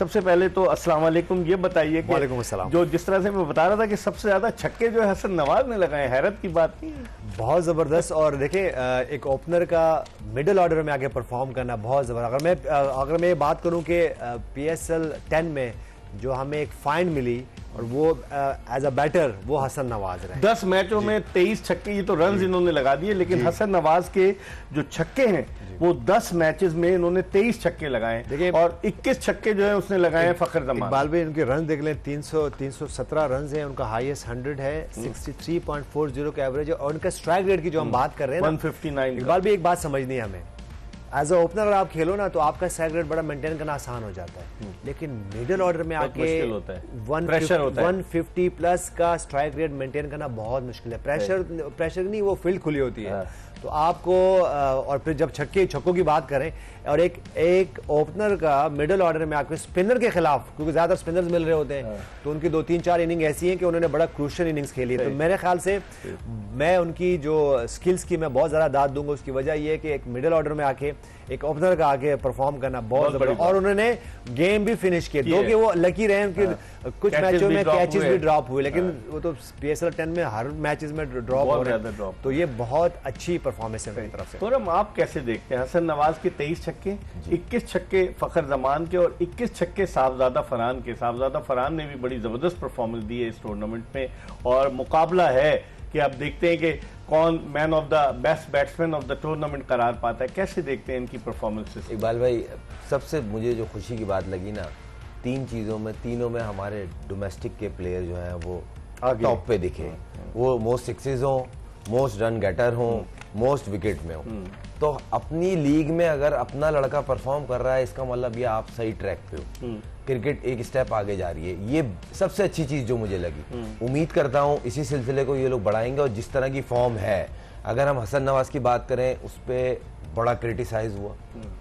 सबसे पहले तो अस्सलाम वालेकुम, ये बताइए कि वालेकुम अस्सलाम। जो जिस तरह से मैं बता रहा था कि सबसे ज्यादा छक्के जो है हसन नवाज ने लगाए, हैरत की बात नहीं है। बहुत जबरदस्त। और देखिए एक ओपनर का मिडिल ऑर्डर में आके परफॉर्म करना बहुत जबरदस्त। अगर मैं बात करूं कि PSL 10 में जो हमें एक फाइंड मिली और वो एज अ बैटर वो हसन नवाज रहे। 10 मैचों में 23 छक्के, ये तो रन इन्होंने लगा दिए, लेकिन हसन नवाज के जो छक्के हैं वो 10 मैचेस में इन्होंने 23 छक्के लगाए। देखिए, और 21 छक्के जो है उसने लगाए हैं फखर जमान। इकबाल भाई उनके रन देख लें, 317 रन है, उनका हाईएस्ट 100 है, 63.40 का एवरेज है। और उनका स्ट्राइक रेट की जो हम बात कर रहे हैं 159। इकबाल भाई एक बात समझनी है हमें, एज अ ओपनर अगर आप खेलो ना तो आपका स्ट्राइक रेट बड़ा मेंटेन करना आसान हो जाता है, लेकिन मिडिल ऑर्डर में आके 150 प्लस का स्ट्राइक रेट मेंटेन करना बहुत मुश्किल है। प्रेशर नहीं, वो फील्ड खुली होती है तो आपको और फिर जब छक्कों की बात करें और एक ओपनर का मिडिल ऑर्डर में आपके स्पिनर के खिलाफ, क्योंकि ज्यादातर स्पिनर्स मिल रहे होते हैं तो उनकी 2-3-4 इनिंग ऐसी हैं कि उन्होंने बड़ा क्रूशियल इनिंग्स खेली है। तो मेरे ख्याल से मैं उनकी जो स्किल्स की मैं बहुत ज्यादा दाद दूंगा। उसकी वजह यह है कि एक मिडिल ऑर्डर में आके एक ओपनर का आके परफॉर्म करना बहुत जबरदस्त, और उन्होंने गेम भी फिनिश किए। दो कि वो लकी रहे उनके कुछ मैचों में कैचेस भी ड्रॉप हुए, लेकिन वो तो PSL 10 में हर मैचेस में ड्रॉप हो रहे हैं, तो ये बहुत अच्छी परफॉर्मेंस है उनकी तरफ से। तो आप कैसे देखते हैं हसन नवाज के 23 छक्के, 21 छक्के फखर जमान के और 21 छक्के साहबजादा फरहान के। साहबजादा फरहान ने भी बड़ी जबरदस्त परफॉर्मेंस दी है इस टूर्नामेंट में, और मुकाबला है कि आप देखते हैं कि कौन man of the best batsman of the tournament करार पाता है। कैसे देखते हैं इनकी परफॉर्मेंसेस? इकबाल भाई, सबसे मुझे जो खुशी की बात लगी ना, तीनों में हमारे डोमेस्टिक के प्लेयर जो हैं वो टॉप पे दिखे। वो मोस्ट सिक्सेस हो, मोस्ट रन गेटर हो, मोस्ट विकेट में हो। तो अपनी लीग में अगर अपना लड़का परफॉर्म कर रहा है, इसका मतलब ये आप सही ट्रैक पे हो। क्रिकेट एक स्टेप आगे जा रही है, ये सबसे अच्छी चीज जो मुझे लगी। उम्मीद करता हूँ इसी सिलसिले को ये लोग बढ़ाएंगे। और जिस तरह की फॉर्म है, अगर हम हसन नवाज की बात करें, उस पर बड़ा क्रिटिसाइज हुआ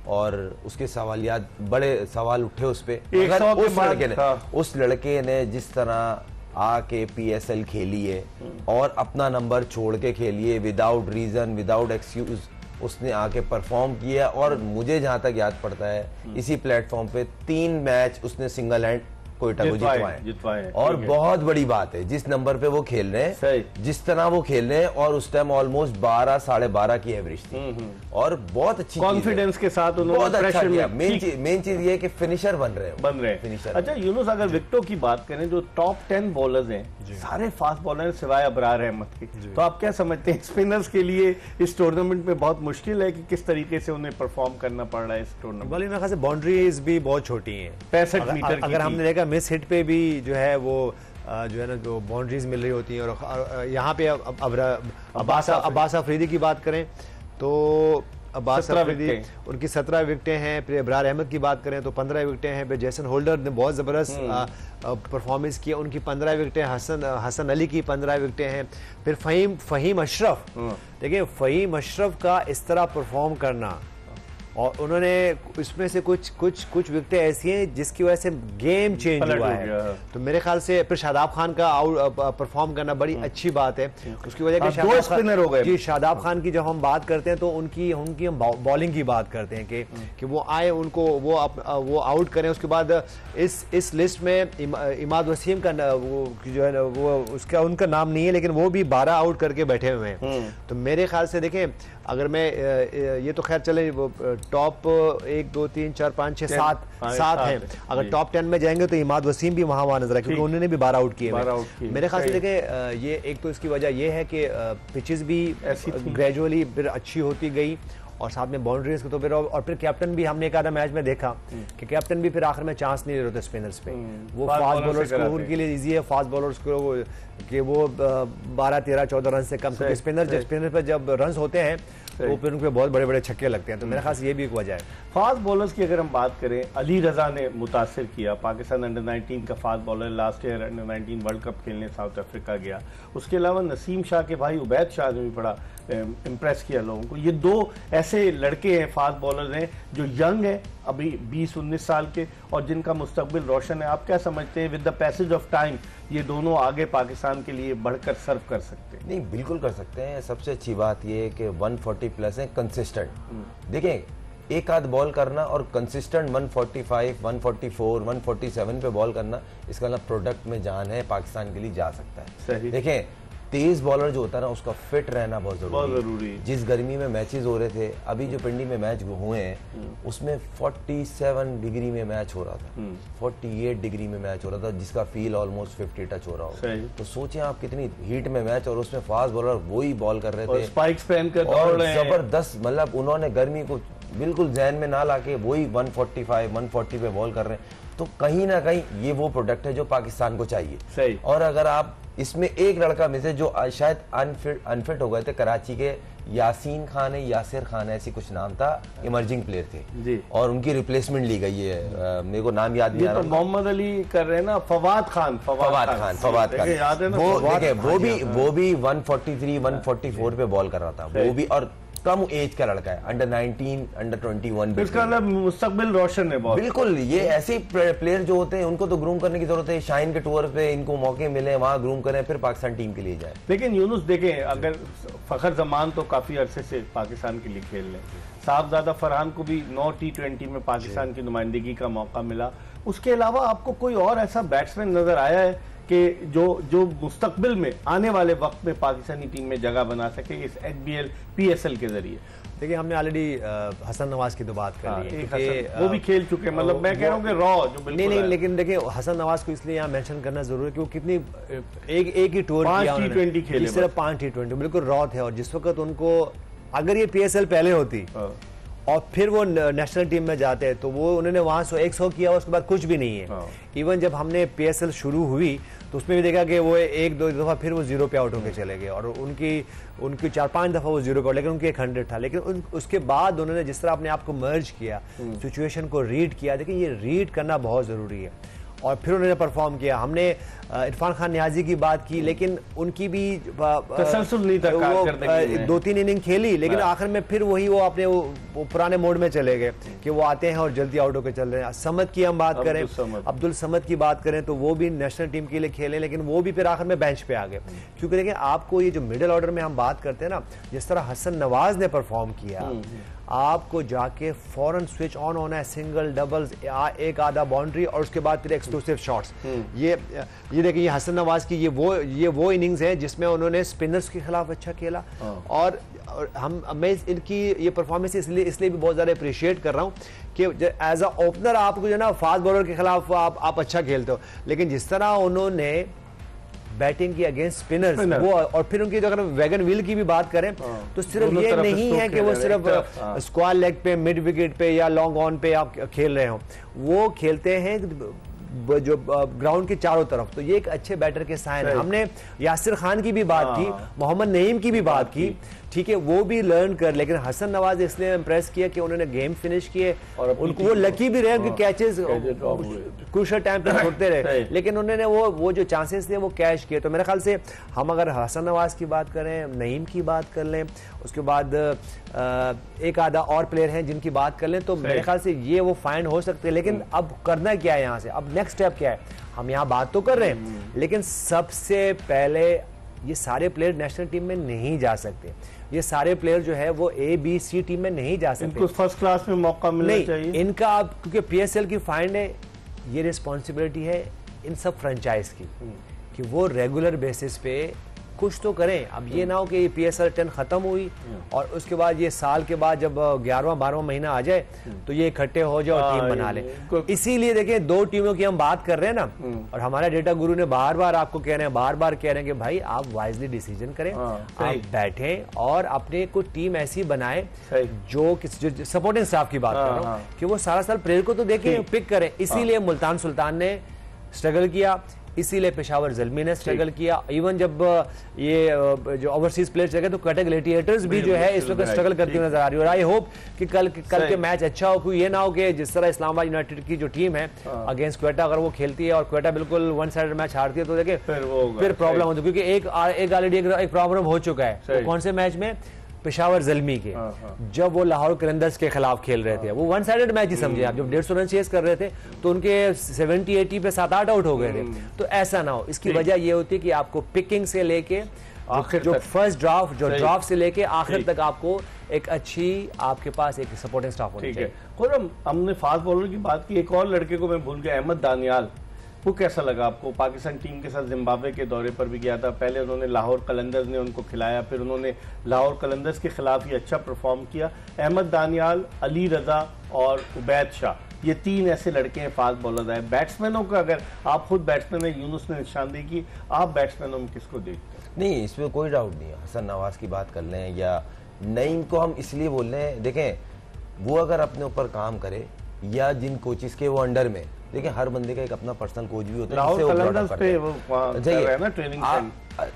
और उसके सवालियात, बड़े सवाल उठे उस पर। उस लड़के ने जिस तरह आके PSL खेली है और अपना नंबर छोड़ के खेली है, विदाउट रीजन, विदाउट एक्सक्यूज उसने आके परफॉर्म किया। और मुझे जहां तक याद पड़ता है, इसी प्लेटफॉर्म पे 3 मैच उसने सिंगल हैंड कोयटा को जितवाए। और बहुत बड़ी बात है जिस नंबर पे वो खेल रहे हैं, जिस तरह वो खेल रहे हैं, और उस टाइम ऑलमोस्ट 12 साढ़े 12 की एवरेज थी और बहुत अच्छी कॉन्फिडेंस के साथ उन्होंने बहुत अच्छा किया। मेन चीज ये कि फिनिशर बन रहे हैं फिनिशर। अच्छा यूनुस, अगर विकेटों की बात करें, जो टॉप 10 बॉलर्स हैं सारे फास्ट बॉलर हैं सिवाय अबरार अहमद के, तो आप क्या समझते हैं स्पिनर्स के लिए इस टूर्नामेंट में बहुत मुश्किल है कि किस तरीके से उन्हें परफॉर्म करना पड़ रहा है इस टूर्नामेंट? मेरे ख्याल से बाउंड्रीज भी बहुत छोटी हैं, 65 मीटर। अगर हमने देखा मिस हिट पे भी जो है वो जो है ना जो बाउंड्रीज मिल रही होती हैं। और यहाँ पे अब्बास अफरीदी की बात करें तो अब्बास अफरीदी उनकी 17 विकेटें हैं। फिर अबरार अहमद की बात करें तो 15 विकेटें हैं। फिर जैसन होल्डर ने बहुत ज़बरदस्त परफॉर्मेंस की, उनकी 15 विकेटें। हसन अली की 15 विकेटें हैं। फिर फ़हीम अशरफ, देखिए फ़हीम अशरफ का इस तरह परफॉर्म करना, और उन्होंने इसमें से कुछ विकेटें ऐसी हैं जिसकी वजह से गेम चेंज हुआ है। तो मेरे ख्याल से फिर शादाब खान का परफॉर्म करना बड़ी अच्छी बात है। उसकी वजह से दो स्पिनर हो गए जी। शादाब खान की जब हम बात करते हैं तो उनकी हम बॉलिंग की बात करते हैं कि वो आए, उनको वो आउट करें। उसके बाद इस लिस्ट में इमाद वसीम का वो जो है वो उसका उनका नाम नहीं है, लेकिन वो भी 12 आउट करके बैठे हुए हैं। तो मेरे ख्याल से देखें, अगर मैं ये तो खैर चले वो टॉप 1 2 3 4 5 6 7 हैं। अगर टॉप 10 में जाएंगे तो इमाद वसीम भी वहां नजर है, क्योंकि उन्होंने भी 12 आउट किए। मेरे ख्याल से देखें, ये एक तो इसकी वजह ये है कि पिचेस भी ग्रेजुअली फिर अच्छी होती गई, और साथ में बाउंड्रीज को तो फिर, और फिर कैप्टन भी हमने एक आधा मैच में देखा कि कैप्टन भी फिर आखिर में चांस नहीं दे रहे थे स्पिनर्स पे। वो फास्ट बॉलर्स को उनके लिए इजी है, फास्ट बॉलर्स को कि वो 12 13 14 रन से कम, क्योंकि स्पिनर पे जब रन होते हैं तो फिर उनके बहुत बड़े बड़े छक्के लगते हैं। तो मेरे ख्याल से ये भी एक वजह है। फास्ट बॉलर्स की अगर हम बात करें, अली रजा ने मुतासिर किया। पाकिस्तान अंडर 19 का fast bowler, last year under 19 world cup खेलने साउथ अफ्रीका गया। उसके अलावा नसीम शाह के भाई उबैद शाह ने भी बड़ा इम्प्रेस किया लोगों को। ये 2 ऐसे लड़के हैं, फास्ट बॉलर्स हैं जो यंग है, अभी 20-19 साल के, और जिनका मुस्तकबिल रोशन है। आप क्या समझते हैं with the passage of time ये दोनों आगे पाकिस्तान के लिए बढ़कर सर्व कर सकते हैं? नहीं, बिल्कुल कर सकते हैं। सबसे अच्छी बात ये है कि 140 प्लस है, कंसिस्टेंट। देखें, एक आध बॉल करना और कंसिस्टेंट 145, 144, 147 पे बॉल करना, इसका मतलब प्रोडक्ट में जान है, पाकिस्तान के लिए जा सकता है। सही। देखें तेज बॉलर जो होता है ना उसका फिट रहना बहुत जरूरी है। जिस गर्मी में मैचेस हो रहे थे, अभी जो पिंडी में मैच हुए हैं उसमें 47 डिग्री में मैच हो रहा था, 48 डिग्री में मैच हो रहा था, जिसका फील ऑलमोस्ट 50 टच हो रहा होगा। तो सोचें आप कितनी हीट में मैच, और उसमें फास्ट बॉलर वही बॉल कर रहे थे, स्पाइक्स पहनकर और जबरदस्त, मतलब उन्होंने गर्मी को बिल्कुल जहन में ना लाके वही 145, 140 पे बॉल कर रहे हैं। तो कहीं ना कहीं ये वो प्रोडक्ट है जो पाकिस्तान को चाहिए। सही। और अगर आप इसमें एक लड़का में से जो शायद अनफिट हो गए थे, कराची के यासीन खान है, यासिर खान है, ऐसी कुछ नाम था, इमर्जिंग प्लेयर थे जी, और उनकी रिप्लेसमेंट ली गई है, मेरे को नाम याद नहीं आ रहा। तो मोहम्मद अली कर रहे हैं ना, फवाद खान याद है ना, वो भी 143, 144 पे बॉल कर रहा था, वो भी, और कम एज का लड़का है, अंडर 19, अंडर 21। इसका मतलब मुस्तकबिल रोशन है बहुत। बिल्कुल, ये ऐसे प्लेयर जो होते हैं उनको तो ग्रूम करने की जरूरत है। शाइन के टूर पे इनको मौके मिले, वहां ग्रूम करें, फिर पाकिस्तान टीम के लिए जाए। लेकिन यूनुस देखें, अगर फखर जमान तो काफी अरसे से पाकिस्तान के लिए खेल रहे हैं, साहबजादा फरहान को भी 9 T20 में पाकिस्तान की नुमाइंदगी का मौका मिला। उसके अलावा आपको कोई और ऐसा बैट्समैन नजर आया है कि जो मुस्तकबिल में आने वाले वक्त में पाकिस्तानी टीम में जगह बना सके इस HBL PSL के जरिए? देखिए, हमने ऑलरेडी हसन नवाज की तो बात कर ली है, वो भी खेल चुके, मतलब मैं कह रहा हूँ कि रॉ जो बिल्कुल नहीं, लेकिन देखिए हसन नवाज को इसलिए यहाँ मेंशन करना जरूरी है कि वो कितनी एक ही टूर 5 T20 खेले, सिर्फ 5 T20 बिल्कुल रॉ थे। और जिस वक्त उनको, अगर ये PSL पहले होती और फिर वो नेशनल टीम में जाते हैं, तो वो उन्होंने वहां 100 किया, उसके बाद कुछ भी नहीं है। इवन जब हमने PSL शुरू हुई तो उसमें भी देखा कि वो 1-2 दफा फिर वो 0 पे आउट होकर चले गए, और उनकी 4-5 दफा वो 0 पे आउट, लेकिन उनकी 100 था। लेकिन उसके बाद उन्होंने जिस तरह अपने आप को मर्ज किया, सिचुएशन को रीड किया, देखिए ये रीड करना बहुत जरूरी है, और फिर उन्होंने परफॉर्म किया। हमने इरफान खान नियाजी की बात की, लेकिन उनकी भी तसलसल नहीं था, वो 2-3 इनिंग खेली, लेकिन आखिर में फिर वही वो अपने वो पुराने मोड में चले गए कि वो आते हैं और जल्दी आउट होकर चल रहे हैं। समद की हम बात करें, अब्दुल समद की बात करें, तो वो भी नेशनल टीम के लिए खेले, लेकिन वो भी फिर आखिर में बेंच पे आ गए। क्योंकि देखिए, आपको ये जो मिडिल ऑर्डर में हम बात करते हैं ना, जिस तरह हसन नवाज ने परफॉर्म किया, आपको जाके फौरन स्विच ऑन होना है, सिंगल डबल्स, एक आधा बाउंड्री, और उसके बाद फिर एक्सक्लूसिव शॉट्स। ये देखिए, ये हसन नवाज की ये वो इनिंग्स है जिसमें उन्होंने स्पिनर्स के खिलाफ अच्छा खेला, और मैं इनकी ये परफॉर्मेंस इसलिए भी बहुत ज्यादा अप्रिशिएट कर रहा हूँ कि एज अ ओपनर आपको जो ना फास्ट बॉलर के खिलाफ आप अच्छा खेलते हो, लेकिन जिस तरह उन्होंने बैटिंग की अगेंस्ट स्पिनर्स, वो, और फिर उनकी अगर वैगन व्हील की भी बात करें तो सिर्फ ये नहीं है कि वो सिर्फ स्क्वायर लेग पे, मिड विकेट पे या लॉन्ग ऑन पे आप खेल रहे हो, वो खेलते हैं जो ग्राउंड के चारों तरफ। तो ये एक अच्छे बैटर के साइन है। हमने यासिर खान की भी बात की, मोहम्मद नईम की भी बात की, ठीक है, वो भी लर्न कर, लेकिन हसन नवाज इसलिए इंप्रेस किया कि उन्होंने गेम फिनिश किए, और उनको वो लकी भी रहे कि कैचेस क्रूशियल टाइम पे छोड़ते रहे, लेकिन उन्होंने वो जो चांसेस थे वो कैच किए। तो मेरे ख्याल से हम अगर हसन नवाज की बात करें, नईम की बात कर लें, उसके बाद एक आधा और प्लेयर हैं जिनकी बात कर लें, तो मेरे ख्याल से ये वो फाइंड हो सकते हैं। लेकिन अब करना क्या है यहाँ से, अब नेक्स्ट स्टेप क्या है? हम यहाँ बात तो कर रहे हैं, लेकिन सबसे पहले ये सारे प्लेयर नेशनल टीम में नहीं जा सकते। ये सारे प्लेयर जो है वो ABC टीम में नहीं जा सकते, इनको फर्स्ट क्लास में मौका मिलना चाहिए। इनका अब क्योंकि PSL की फाइंड है, ये रिस्पॉन्सिबिलिटी है इन सब फ्रेंचाइज की कि वो रेगुलर बेसिस पे कुछ तो करें। अब ये ना हो कि PSL 10 खत्म हुई और उसके बाद ये साल के बाद जब 11वां-12वां महीना आ जाए तो ये इकट्ठे हो जाए और टीम बना ले। इसीलिए देखिए, 2 टीमों की हम बात कर रहे हैं ना, और हमारे डेटा गुरु ने बार-बार आपको कह रहे हैं, बार-बार कह रहे हैं कि भाई आप वाइजली डिसीजन करें, आप बैठें और अपने को टीम ऐसी बनाए जो सपोर्टिंग स्टाफ की बात कर रहा हूँ कि वो सारा साल प्लेयर को तो देखें, पिक करें। इसीलिए मुल्तान सुल्तान ने स्ट्रगल किया, इसीलिए पेशावर ज़ल्मी ने स्ट्रगल किया। इवन जब ये जो ओवरसीज प्लेयर्स जगह, तो कटक ग्लैडिएटर्स भी जो है इस वक्त स्ट्रगल करती हुई नजर आ रही है। और आई होप कि कल के मैच अच्छा हो, क्योंकि ये ना हो कि जिस तरह इस्लामाबाद यूनाइटेड की जो टीम है अगेंस्ट क्वेटा, अगर वो खेलती है और क्वेटा बिल्कुल वन साइडेड मैच हारती है, तो देखिए फिर प्रॉब्लम होती है। क्योंकि एक ऑलरेडी एक प्रॉब्लम हो चुका है। कौन से मैच में? पेशावर ज़ल्मी के, जब वो लाहौर कलंदर्स के खिलाफ खेल रहे थे, वो वन साइडेड मैच ही समझे आप, जब 150 रन चेस कर रहे थे तो उनके 70-80 पे 7-8 आउट हो गए थे। तो ऐसा ना हो, इसकी वजह ये होती है कि आपको पिकिंग से लेके जो फर्स्ट ड्राफ्ट से लेके आखिर तक आपको एक अच्छी आपके पास एक सपोर्टिंग स्टाफ होनी चाहिए। खुरम, हमने फास्ट बॉलर की बात की, एक और लड़के को मैं भूल गया, अहमद दानियाल। वो कैसा लगा आपको? पाकिस्तान टीम के साथ जिम्बाब्वे के दौरे पर भी गया था, पहले उन्होंने लाहौर कलंदर्स ने उनको खिलाया, फिर उन्होंने लाहौर कलंदर्स के खिलाफ ही अच्छा परफॉर्म किया। अहमद दानियाल, अली रजा और उबैद शाह, ये 3 ऐसे लड़के हैं फास्ट बॉलर आए। बैट्समैनों का, अगर आप खुद बैट्समैन है, यूनुस ने निशानदेही की, आप बैट्समैनों में किसको देखते हैं? नहीं, इसमें कोई डाउट नहीं है। हसन नवाज की बात कर लें या नईम को हम इसलिए बोल रहे हैं, देखें वो अगर अपने ऊपर काम करे या जिन कोचिस के वो अंडर में, देखिए हर बंदे का एक अपना पर्सनल कोच भी होता है,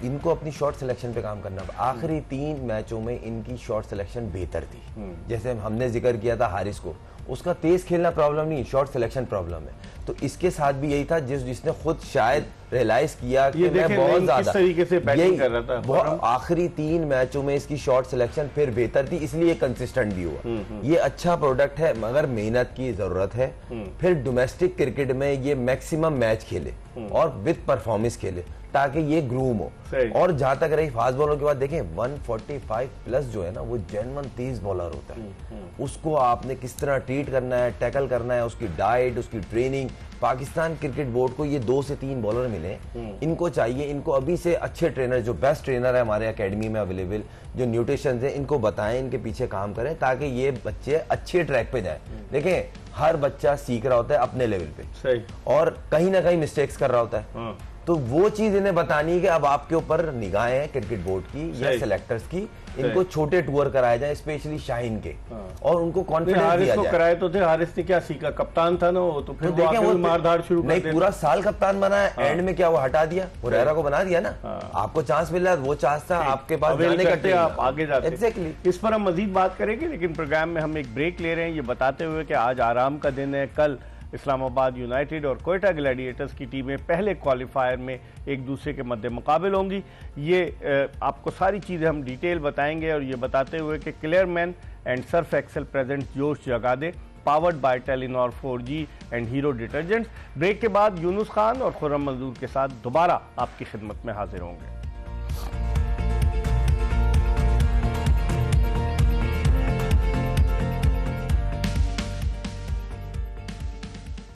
इनको अपनी शॉट सिलेक्शन पे काम करना। आखिरी 3 मैचों में इनकी शॉट सिलेक्शन बेहतर थी। जैसे हमने जिक्र किया था हारिस को, उसका तेज खेलना प्रॉब्लम नहीं, शॉट सिलेक्शन प्रॉब्लम है। तो इसके साथ भी यही था, जिसने खुद शायद रियलाइज किया कि मैं बहुत ज्यादा तरीके से बैटिंग कर रहा था। आखिरी 3 मैचों में इसकी शॉट सिलेक्शन फिर बेहतर थी, इसलिए कंसिस्टेंट भी हुआ। ये अच्छा प्रोडक्ट है, मगर मेहनत की जरूरत है। फिर डोमेस्टिक क्रिकेट में ये मैक्सिमम मैच खेले और विद परफॉर्मेंस खेले, ताकि ये ग्रूम हो। और जहां तक रही फास्ट बॉलर की बात, देखें 145 प्लस जो है ना, वो जेन्युइन तेज बॉलर होता है। उसको आपने किस तरह ट्रीट करना है, टैकल करना है, उसकी डाइट, उसकी ट्रेनिंग। पाकिस्तान क्रिकेट बोर्ड को ये 2 से 3 बॉलर मिले, इनको चाहिए, इनको अभी से अच्छे ट्रेनर, जो बेस्ट ट्रेनर है हमारे एकेडमी में अवेलेबल, जो न्यूट्रिशन है, इनको बताएं, इनके पीछे काम करें, ताकि ये बच्चे अच्छे ट्रैक पे जाएं। देखें हर बच्चा सीख रहा होता है अपने लेवल पे, सही, और कहीं ना कहीं मिस्टेक्स कर रहा होता है। तो वो चीज इन्हें बतानी है कि अब आपके ऊपर निगाहें हैं क्रिकेट बोर्ड की या सिलेक्टर्स की, इनको छोटे टूर कराए जाए, स्पेशली शाहीन के, और उनको कॉन्फिडेंस दिया जाए। कराए तो थे, हारिस ने क्या सीखा? कप्तान था ना वो, तो फिर देखें वो मारधाड़ शुरू कर नहीं, पूरा साल कप्तान बना है, एंड में क्या वो हटा दिया, वो रेरा को बना दिया ना। आपको चांस मिल रहा है, वो चांस था आपके पास जाने का, आप आगे जाते। एग्जैक्टली। इस पर हम मजीद बात करेंगे, लेकिन प्रोग्राम में हम एक ब्रेक ले रहे हैं, ये बताते हुए कि आज आराम का दिन है। कल इस्लामाबाद यूनाइटेड और कोयटा ग्लैडिएटर्स की टीमें पहले क्वालिफायर में एक दूसरे के मद्दे मुकाबिल होंगी। ये आपको सारी चीज़ें हम डिटेल बताएंगे, और ये बताते हुए कि Clear Men and Surf Excel present जोश जगा दे, powered by Telenor 4G and Hero detergents. Break के बाद यूनुस खान और खुर्रम मंजूर के साथ दोबारा आपकी खिदमत में हाजिर होंगे।